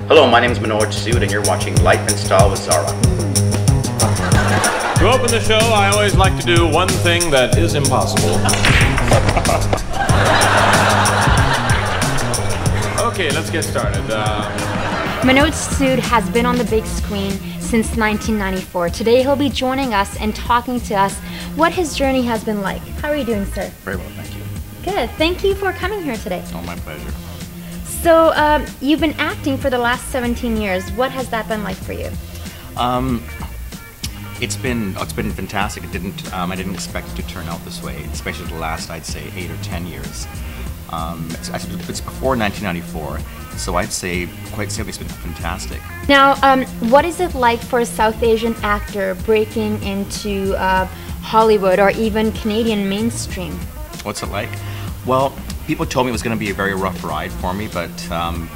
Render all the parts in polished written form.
Hello, my name is Manoj Sood and you're watching Life in Style with Zara. To open the show, I always like to do one thing that is impossible. Okay, let's get started. Manoj Sood has been on the big screen since 1994. Today he'll be joining us and talking to us what his journey has been like. How are you doing, sir? Very well, thank you. Good. Thank you for coming here today. Oh, my pleasure. So, you've been acting for the last 17 years. What has that been like for you? It's been fantastic. I didn't expect it to turn out this way, especially the last, I'd say, 8 or 10 years. It's before 1994, so I'd say quite simply it's been fantastic. Now, what is it like for a South Asian actor breaking into Hollywood or even Canadian mainstream? What's it like? Well, people told me it was going to be a very rough ride for me, but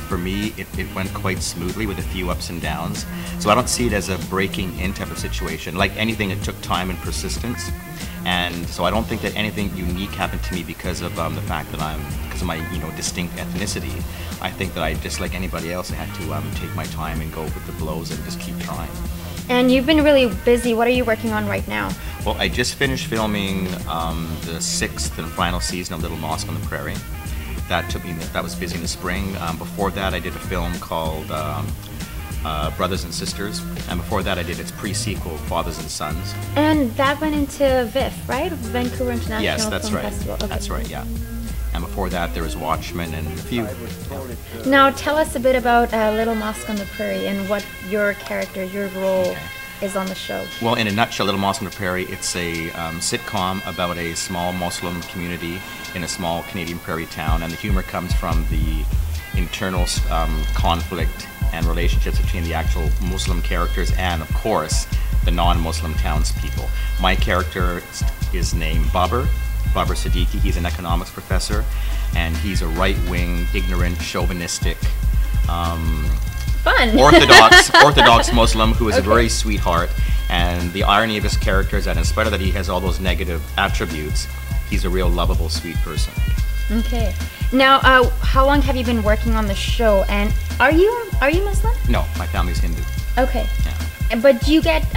for me, it went quite smoothly with a few ups and downs. So I don't see it as a breaking in type of situation. Like anything, it took time and persistence. And so I don't think that anything unique happened to me because of the fact that because of my distinct ethnicity. I think that I, just like anybody else, I had to take my time and go with the blows and just keep trying. And you've been really busy. What are you working on right now? Well, I just finished filming the 6th and final season of Little Mosque on the Prairie. That was busy in the spring. Before that, I did a film called Brothers and Sisters, and before that I did its pre-sequel, Fathers and Sons. And that went into VIF, right? Vancouver International Yes, that's Film right. Festival. Okay. That's right, yeah. And before that there was Watchmen and a few. Now tell us a bit about Little Mosque on the Prairie and what your character, your role is on the show. Well, in a nutshell, Little Mosque on the Prairie, it's a sitcom about a small Muslim community in a small Canadian prairie town, and the humor comes from the internal conflict and relationships between the actual Muslim characters and, of course, the non-Muslim townspeople. My character is named Babar Siddiqui. He's an economics professor, and he's a right-wing, ignorant, chauvinistic, Fun. orthodox Muslim who is a very sweetheart. And the irony of his character is that in spite of that he has all those negative attributes, he's a real lovable, sweet person. Okay. Now, how long have you been working on the show? And are you Muslim? No, my family's Hindu. Okay. Yeah. But do you get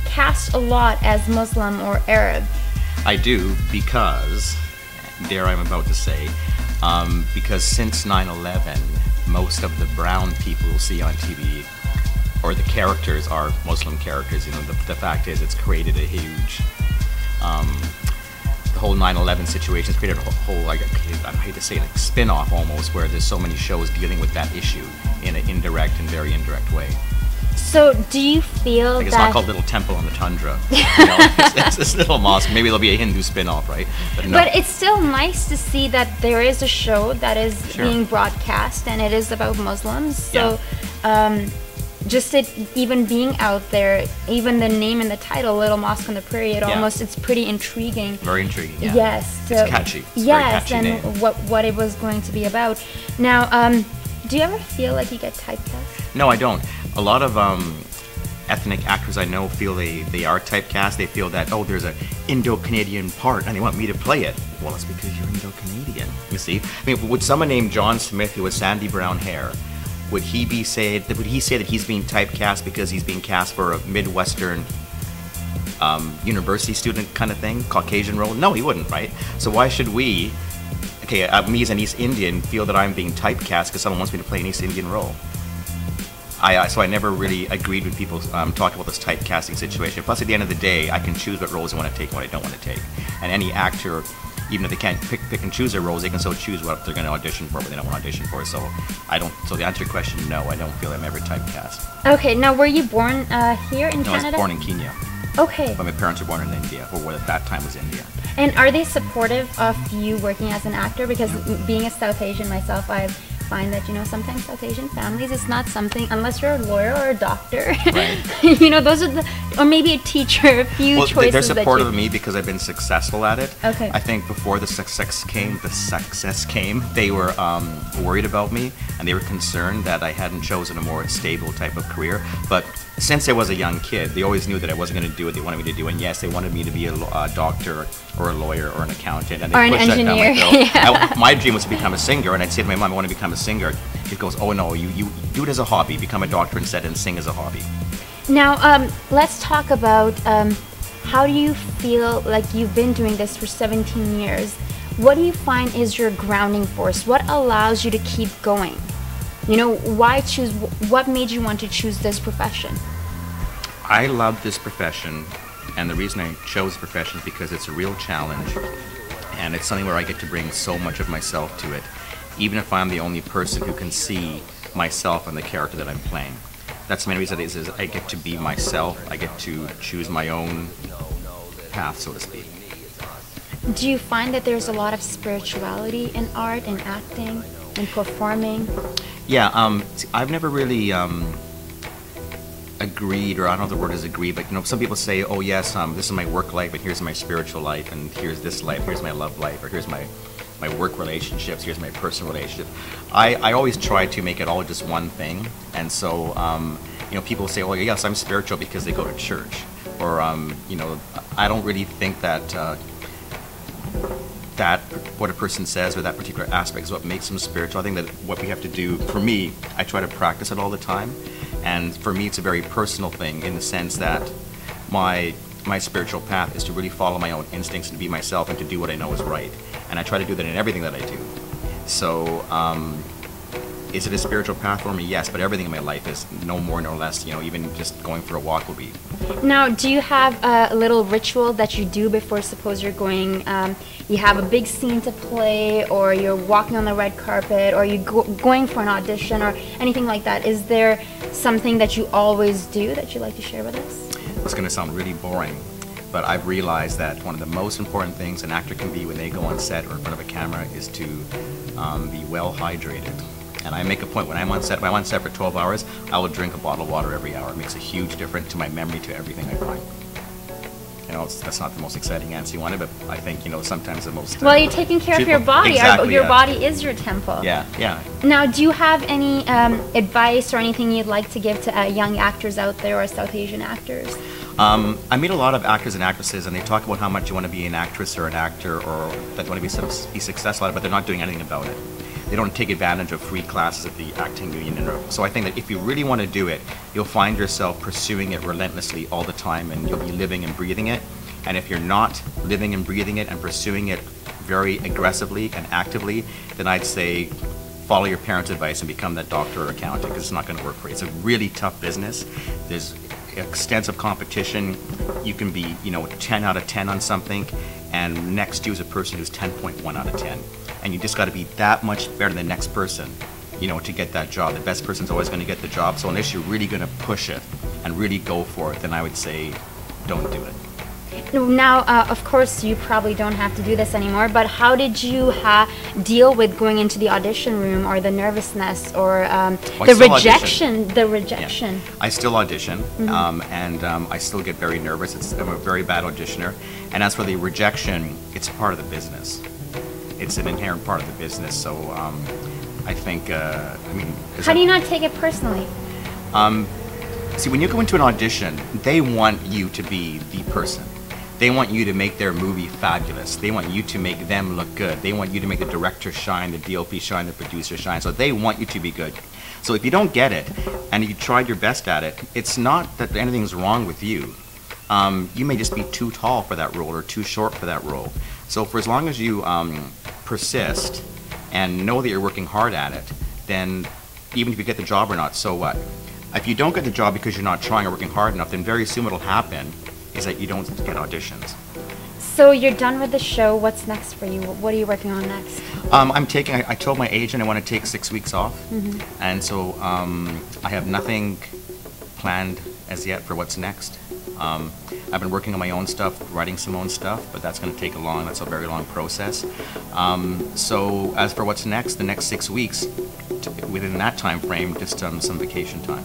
cast a lot as Muslim or Arab? I do because, dare I'm about to say, because since 9/11, most of the brown people you'll see on TV, or the characters, are Muslim characters. The fact is, it's created a huge. The whole 9/11 situation has created a whole, like, I hate to say it, like spin-off almost, where there's so many shows dealing with that issue in an indirect and very indirect way. So, do you feel like, it's that... not called Little Temple on the Tundra. It's this little mosque. Maybe there'll be a Hindu spin-off, right? But no. But it's still nice to see that there is a show that is being broadcast, and it is about Muslims. So, just it even being out there, even the name and the title, Little Mosque on the Prairie, it's pretty intriguing. Very intriguing, yeah. Yes. So, it's catchy. It's yes, very catchy and name. what it was going to be about. Now, do you ever feel like you get typecast? No, I don't. A lot of ethnic actors I know feel they are typecast. They feel that, oh, there's an Indo-Canadian part and they want me to play it. Well, it's because you're Indo-Canadian, you see. I mean, would someone named John Smith who has sandy brown hair, would he say that he's being typecast because he's being cast for a Midwestern university student kind of thing, Caucasian role? No, he wouldn't, right? So why should we, me as an East Indian, feel that I'm being typecast because someone wants me to play an East Indian role? So I never really agreed when people talked about this typecasting situation. Plus, at the end of the day, I can choose what roles I want to take and what I don't want to take. And any actor, even if they can't pick and choose their roles, they can still choose what they're going to audition for, what they don't want to audition for. So So to answer your question, no, I don't feel I'm ever typecast. Okay. Now, were you born here in Canada? No, I was born in Kenya. Okay. But my parents were born in India, or what at that time was India. And are they supportive of you working as an actor? Because being a South Asian myself, I find that, sometimes South Asian families, it's not something, unless you're a lawyer or a doctor. Right. Those are or maybe a teacher, a few choices. They're supportive of me because I've been successful at it. Okay. I think before the success came, they were worried about me, and they were concerned that I hadn't chosen a more stable type of career. But since I was a young kid, they always knew that I wasn't going to do what they wanted me to do. And yes, they wanted me to be a doctor or a lawyer or an accountant, and or they an push that down engineer. my throat. Yeah. My dream was to become a singer, and I'd say to my mom, I want to become a singer. She goes, oh no, you do it as a hobby, become a doctor instead and sing as a hobby. Now, let's talk about how do you feel like you've been doing this for 17 years? What do you find is your grounding force? What allows you to keep going? You know, why choose, what made you want to choose this profession? I love this profession, and the reason I chose the profession is because it's a real challenge, and it's something where I get to bring so much of myself to it, even if I'm the only person who can see myself and the character that I'm playing. That's the main reason is I get to be myself, I get to choose my own path, so to speak. Do you find that there's a lot of spirituality in art, in acting, in performing? Yeah, I've never really agreed, or I don't know if the word is agree, but you know, some people say, oh yes, this is my work life, and here's my spiritual life, and here's this life, here's my love life, or here's my work relationships, here's my personal relationship. I always try to make it all just one thing, and so you know, people say, oh yes, I'm spiritual because they go to church, or you know, I don't really think that that what a person says or that particular aspect is what makes them spiritual. I think that what we have to do, for me, I try to practice it all the time, and for me it's a very personal thing in the sense that my spiritual path is to really follow my own instincts and to be myself and to do what I know is right, and I try to do that in everything that I do. So is it a spiritual path for me? Yes, but everything in my life is no more nor less, you know, even just going for a walk will be. Now, do you have a little ritual that you do before, suppose you're going, you have a big scene to play, or you're walking on the red carpet, or you're going for an audition, or anything like that? Is there something that you always do that you'd like to share with us? It's going to sound really boring, but I've realized that one of the most important things an actor can be when they go on set or in front of a camera is to be well hydrated. And I make a point when I'm on set, if I'm on set for 12 hours, I will drink a bottle of water every hour. It makes a huge difference to my memory, to everything I find. You know, that's not the most exciting answer you wanted, but I think, you know, sometimes the most... well, you're taking care of your body. Exactly, your body is your temple. Yeah, yeah. Now, do you have any advice or anything you'd like to give to young actors out there, or South Asian actors? I meet a lot of actors and actresses, and they talk about how much you want to be an actress or an actor, or that you want to be successful at it, but they're not doing anything about it. They don't take advantage of free classes at the acting union. So I think that if you really want to do it, you'll find yourself pursuing it relentlessly all the time, and you'll be living and breathing it. And if you're not living and breathing it and pursuing it very aggressively and actively, then I'd say follow your parents' advice and become that doctor or accountant, because it's not going to work for you. It's a really tough business. There's extensive competition. You can be, you know, 10 out of 10 on something, and next to you is a person who's 10.1 out of 10. And you just got to be that much better than the next person, you know, to get that job. The best person's always going to get the job. So unless you're really going to push it and really go for it, then I would say don't do it. Now, of course, you probably don't have to do this anymore, but how did you deal with going into the audition room, or the nervousness, or the rejection? The rejection. Yeah. I still audition, and I still get very nervous. I'm a very bad auditioner. And as for the rejection, it's part of the business. It's an inherent part of the business. So I think, I mean... How do you not take it personally? See, when you go into an audition, they want you to be the person. They want you to make their movie fabulous. They want you to make them look good. They want you to make the director shine, the DOP shine, the producer shine. So they want you to be good. So if you don't get it, and you tried your best at it, it's not that anything's wrong with you. You may just be too tall for that role or too short for that role. So for as long as you persist and know that you're working hard at it, then even if you get the job or not, so what? If you don't get the job because you're not trying or working hard enough, then very soon what'll happen is that you don't get auditions. So you're done with the show. What's next for you? What are you working on next? I told my agent I want to take 6 weeks off, and so I have nothing planned as yet for what's next. I've been working on my own stuff, writing some own stuff, but that's going to take that's a very long process. So as for what's next, the next 6 weeks, within that time frame, just some vacation time.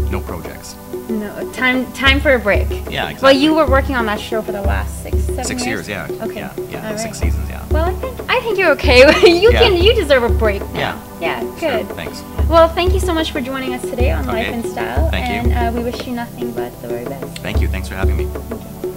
No projects. No, time for a break. Yeah, exactly. Well, you were working on that show for the last 7 years? Yeah. Okay. Yeah, All 6 right. seasons, yeah. Well, I think you're okay. You deserve a break now. Yeah, good. Sure, thanks. Well, thank you so much for joining us today on Life in Style. Thank you. And we wish you nothing but the very best. Thank you. Thanks for having me.